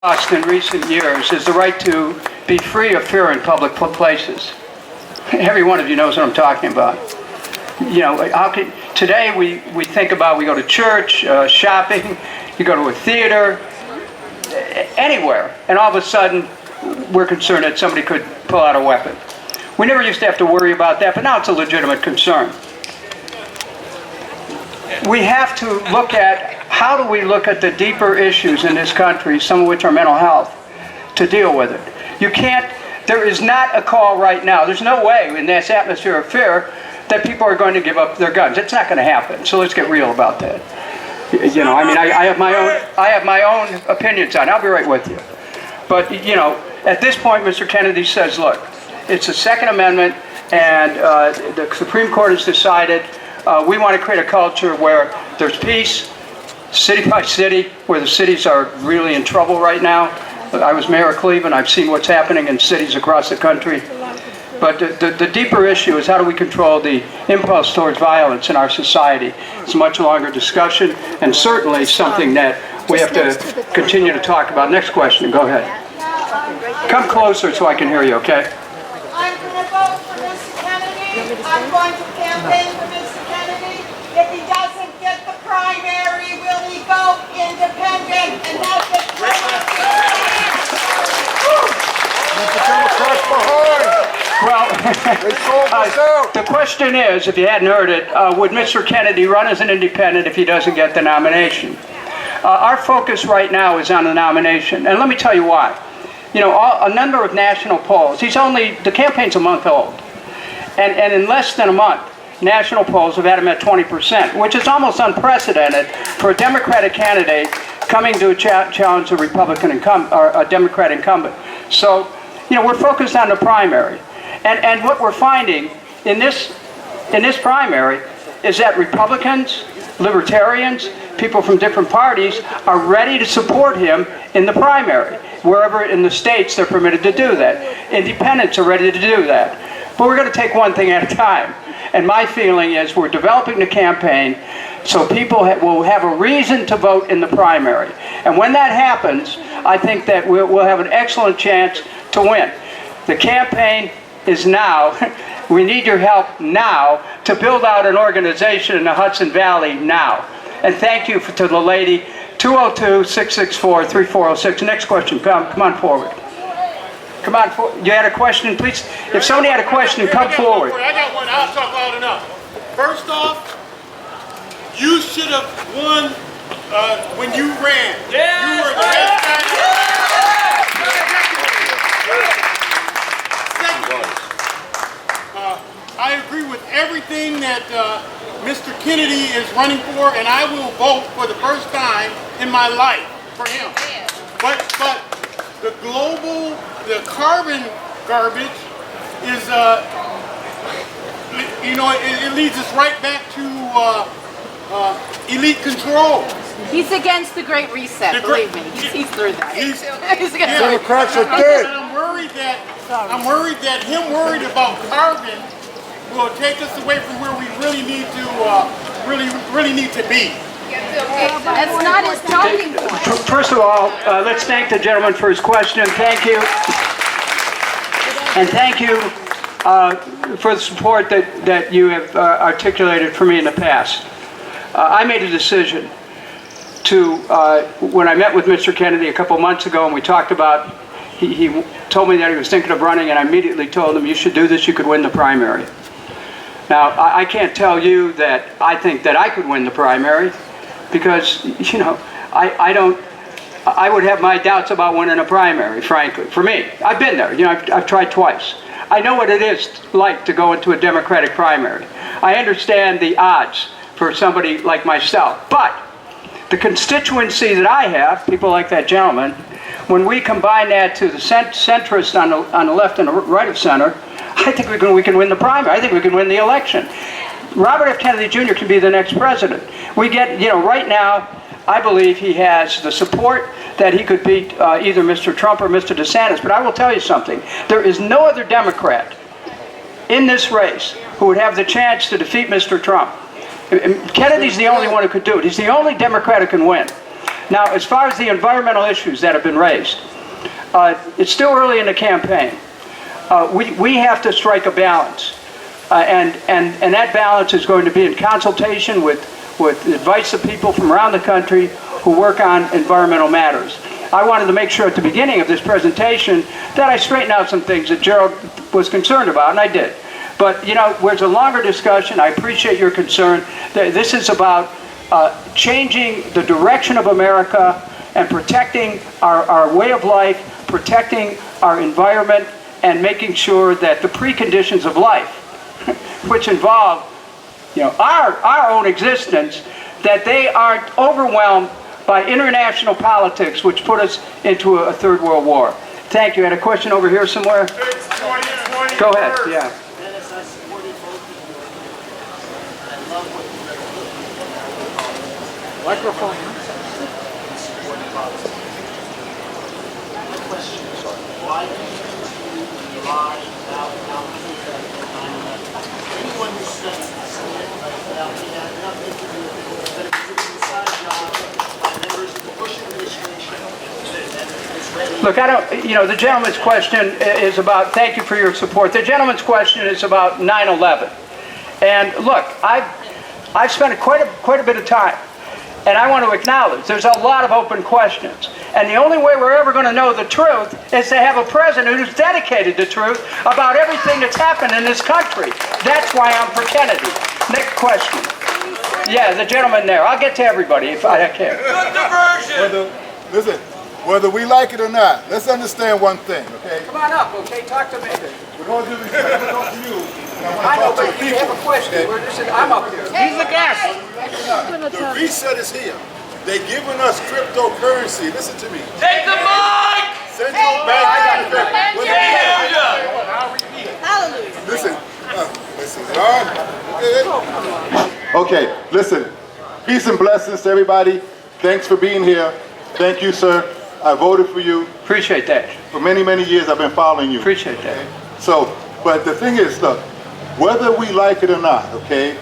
lost in recent years is the right to be free of fear in public places. Every one of you knows what I'm talking about. You know, today we think about, we go to church, shopping, you go to a theater, anywhere, and all of a sudden we're concerned that somebody could pull out a weapon. We never used to have to worry about that, but now it's a legitimate concern. We have to look at how do we look at the deeper issues in this country, some of which are mental health, to deal with it. You can't, there is not a call right now, there's no way in this atmosphere of fear that people are going to give up their guns. It's not going to happen, so let's get real about that. You know, I mean, I have my own opinions on it. I'll be right with you. But, you know, at this point, Mr. Kennedy says, look, it's the Second Amendment, and the Supreme Court has decided we want to create a culture where there's peace, city by city, where the cities are really in trouble right now. I was mayor of Cleveland. I've seen what's happening in cities across the country. But the deeper issue is how do we control the impulse towards violence in our society? It's a much longer discussion, and certainly something that we have to continue to talk about. Next question. Go ahead. Come closer so I can hear you, okay? I'm going to vote for Mr. Kennedy. I'm going to campaign for Mr. Kennedy. If he doesn't get the primary, will he go independent? And that's it. Well, the question is, if you hadn't heard it, would Mr. Kennedy run as an independent if he doesn't get the nomination? Our focus right now is on the nomination, and let me tell you why. You know, a number of national polls, the campaign's a month old, and in less than a month, national polls have had him at 20%, which is almost unprecedented for a Democratic candidate coming to challenge a Republican incumbent, or a Democrat incumbent. So, you know, we're focused on the primary. And what we're finding in this primary is that Republicans, Libertarians, people from different parties are ready to support him in the primary. Wherever in the states they're permitted to do that. Independents are ready to do that. But we're going to take one thing at a time. And my feeling is we're developing the campaign so people will have a reason to vote in the primary. And when that happens, I think that we'll have an excellent chance to win. The campaign is now. We need your help now to build out an organization in the Hudson Valley now. And thank you to the lady, 202-664-3406. Next question, come on forward. Come on forward. You had a question, please? If somebody had a question, come forward. I got one. I'll talk loud enough. First off, you should have won when you ran. Yes. You were the best guy. I agree with everything that Mr. Kennedy is running for, and I will vote for the first time in my life for him. But the carbon garbage is, you know, it leads us right back to elite control. He's against the Great Reset, believe me. He's through that. He's against Democrats are dead. I'm worried that him worried about carbon will take us away from where we really need to really need to be. That's not his talking point. First of all, let's thank the gentleman for his question. Thank you. And thank you for the support that you have articulated for me in the past. I made a decision to, when I met with Mr. Kennedy a couple months ago and we talked about, he told me that he was thinking of running, and I immediately told him, you should do this, you could win the primary. Now, I can't tell you that I think that I could win the primary, because, you know, I would have my doubts about winning a primary, frankly, for me. I've been there, you know, I've tried twice. I know what it is like to go into a Democratic primary. I understand the odds for somebody like myself, but the constituency that I have, people like that gentleman, when we combine that to the centrist on the left and the right of center, I think we can win the primary. I think we can win the election. Robert F. Kennedy Jr. can be the next president. We get, you know, right now, I believe he has the support that he could beat either Mr. Trump or Mr. DeSantis. But I will tell you something. There is no other Democrat in this race who would have the chance to defeat Mr. Trump. Kennedy's the only one who could do it. He's the only Democrat who can win. Now, as far as the environmental issues that have been raised, it's still early in the campaign. We have to strike a balance, and that balance is going to be in consultation with advice of people from around the country who work on environmental matters. I wanted to make sure at the beginning of this presentation that I straightened out some things that Gerald was concerned about, and I did. But, you know, there's a longer discussion. I appreciate your concern. This is about changing the direction of America and protecting our way of life, protecting our environment, and making sure that the preconditions of life, which involve, you know, our own existence, that they aren't overwhelmed by international politics, which put us into a third world war. Thank you. I had a question over here somewhere. Go ahead. Yeah. Microphone. Why do you lie about how anyone who studies this he had nothing to do with it, that it was an inside job by members of the Bush administration and Israeli. Look, I don't, you know, the gentleman's question is about, thank you for your support. The gentleman's question is about 9/11. And look, I've spent quite a bit of time, and I want to acknowledge there's a lot of open questions. And the only way we're ever going to know the truth is to have a president who's dedicated to truth about everything that's happened in this country. That's why I'm for Kennedy. Next question. Yeah, the gentleman there. I'll get to everybody if I can. Good diversion! Listen, whether we like it or not, let's understand one thing, okay? Come on up, okay? Talk to me. We're going to do this. I'm going to talk to you. and I want to I know, talk to but the if you people, have a question, okay? we're just, I'm up here. He's the guest. The reset is here. They're giving us cryptocurrency. Listen to me. Take the mic! Central bank crypto. Hallelujah! Listen, listen, all right? Okay, listen. Peace and blessings to everybody. Thanks for being here. Thank you, sir. I voted for you. Appreciate that. For many, many years, I've been following you. Appreciate that. So, but the thing is, look, whether we like it or not, okay,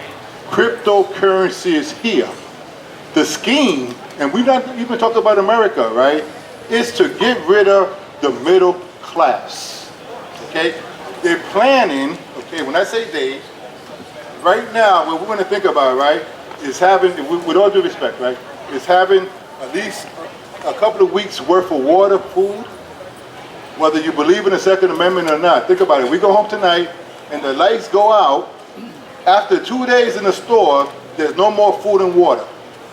cryptocurrency is here. The scheme, and we're not even talking about America, right, is to get rid of the middle class, okay? They're planning, okay, when I say they, right now, what we're going to think about, right, is having, with all due respect, right, is having at least a couple of weeks worth of water, food, whether you believe in the Second Amendment or not. Think about it. We go home tonight and the lights go out. After 2 days in the store, there's no more food and water.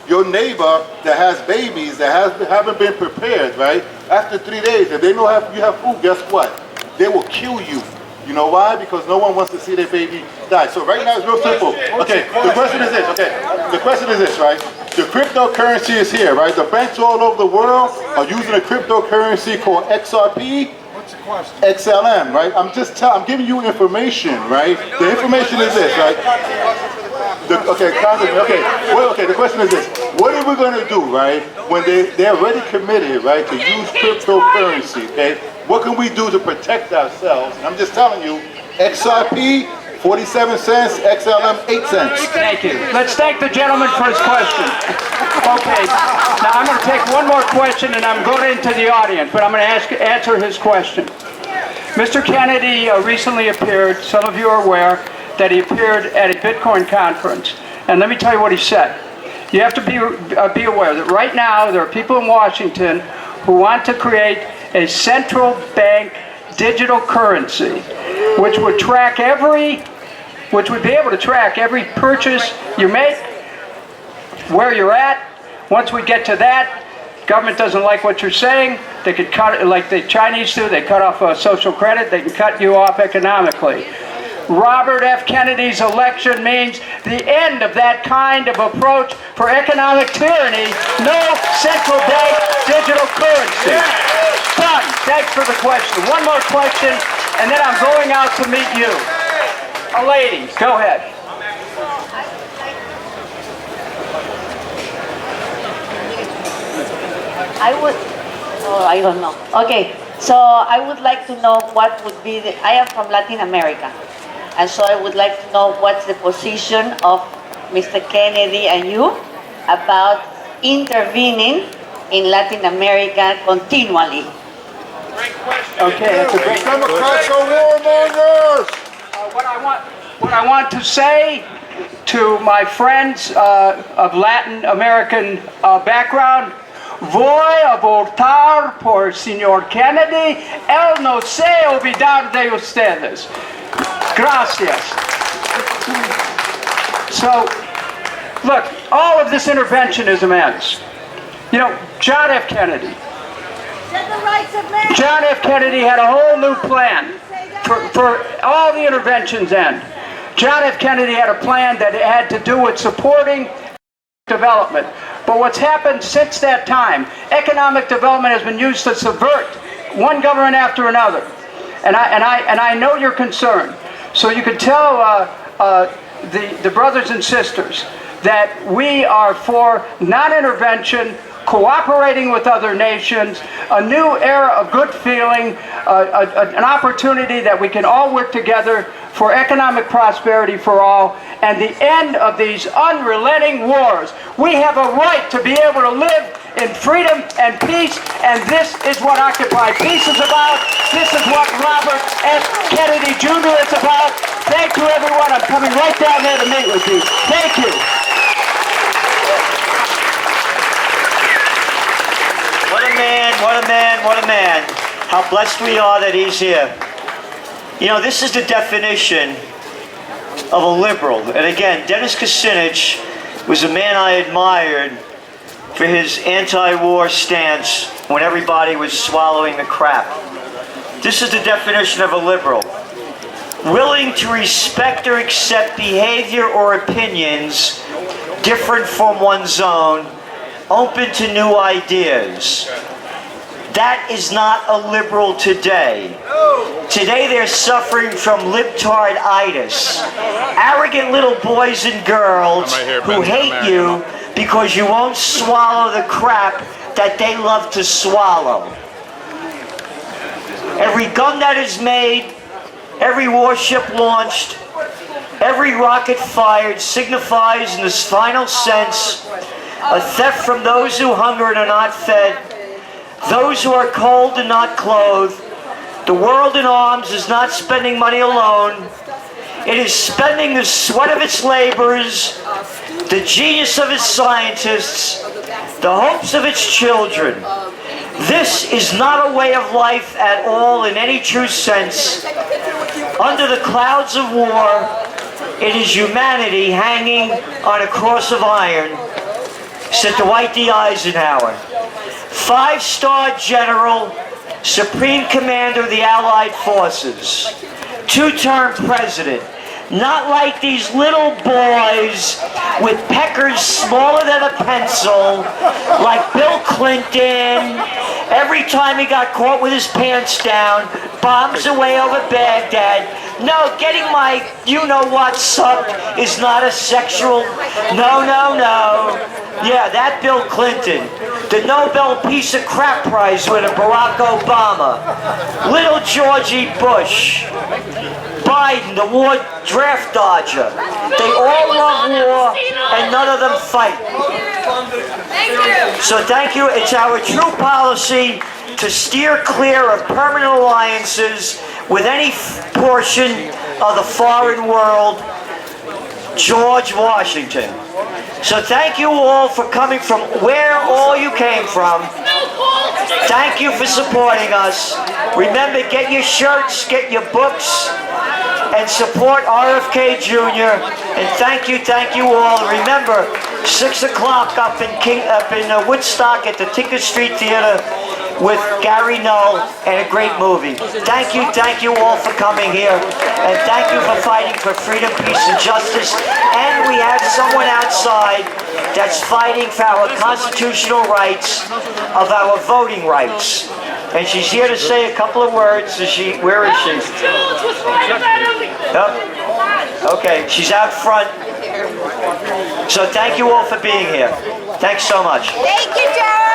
Your neighbor that has babies that haven't been prepared, right? After 3 days, if they know you have food, guess what? They will kill you. You know why? Because no one wants to see their baby die. So right now it's real simple. Okay, the question is this, okay? The question is this, right? The cryptocurrency is here, right? The banks all over the world are using a cryptocurrency called XRP, XLM, right? I'm giving you information, right? The information is this, right? The question is this. What are we going to do, right? When they're already committed, right, to use cryptocurrency, okay? What can we do to protect ourselves? And I'm just telling you, XRP, 47 cents, XLM, 8 cents. Thank you. Let's thank the gentleman for his question. Okay, now I'm going to take one more question and I'm going into the audience, but I'm going to answer his question. Mr. Kennedy recently appeared, some of you are aware, that he appeared at a Bitcoin conference. And let me tell you what he said. You have to be aware that right now there are people in Washington who want to create a central bank digital currency, which would be able to track every purchase you make, where you're at. Once we get to that, government doesn't like what you're saying, they could cut it like the Chinese do, they cut off social credit, they can cut you off economically. Robert F. Kennedy's election means the end of that kind of approach for economic tyranny. No central bank digital currency. Done. Thanks for the question. One more question, and then I'm going out to meet you. A lady, go ahead. I don't know. Okay, so I would like to know what would be I am from Latin America. And so I would like to know what's the position of Mr. Kennedy and you about intervening in Latin America continually? Okay, that's a great. Democrats are warmongers! What I want to say to my friends of Latin American background, voy a votar por señor Kennedy, él no se olvidar de ustedes. Gracias. So, look, all of this interventionism ends. You know, John F. Kennedy. John F. Kennedy had a whole new plan for all the interventions end. John F. Kennedy had a plan that had to do with supporting development. But what's happened since that time, economic development has been used to subvert one government after another. And I know your concern. So you can tell the brothers and sisters that we are for non-intervention, cooperating with other nations, a new era of good feeling, an opportunity that we can all work together for economic prosperity for all, and the end of these unrelenting wars. We have a right to be able to live in freedom and peace, and this is what Occupy Peace is about. This is what Robert S. Kennedy Jr. is about. Thank you, everyone. I'm coming right down there to meet with you. Thank you. What a man, what a man, what a man. How blessed we are that he's here. You know, this is the definition of a liberal. And again, Dennis Kucinich was a man I admired for his anti-war stance when everybody was swallowing the crap. This is the definition of a liberal. Willing to respect or accept behavior or opinions different from one's own, open to new ideas. That is not a liberal today. Today they're suffering from libtarditis. Arrogant little boys and girls who hate you because you won't swallow the crap that they love to swallow. Every gun that is made, every warship launched, every rocket fired signifies in this final sense a theft from those who hunger and are not fed, those who are cold and not clothed. The world in arms is not spending money alone. It is spending the sweat of its labors, the genius of its scientists, the hopes of its children. This is not a way of life at all in any true sense. Under the clouds of war, it is humanity hanging on a cross of iron, said Dwight D. Eisenhower. 5-star general, Supreme Commander of the Allied Forces, 2-term president. Not like these little boys with peckers smaller than a pencil, like Bill Clinton. Every time he got caught with his pants down, bombs away over Baghdad. No, getting my you-know-what sucked is not a sexual... No, no, no. Yeah, that Bill Clinton. The Nobel Peace of Crap Prize winner, Barack Obama. Little Georgie Bush. Biden, the war draft dodger. They all love war, and none of them fight. So thank you. It's our true policy to steer clear of permanent alliances with any portion of the foreign world. George Washington. So thank you all for coming from where all you came from. Thank you for supporting us. Remember, get your shirts, get your books, and support RFK Jr. And thank you all. Remember, 6 o'clock up in Woodstock at the Tinker Street Theater with Gary Null and a great movie. Thank you all for coming here. And thank you for fighting for freedom, peace, and justice. And we have someone outside that's fighting for our constitutional rights, of our voting rights. And she's here to say a couple of words. Where is she? Oh, okay, she's out front. So thank you all for being here. Thanks so much. Thank you, Joe.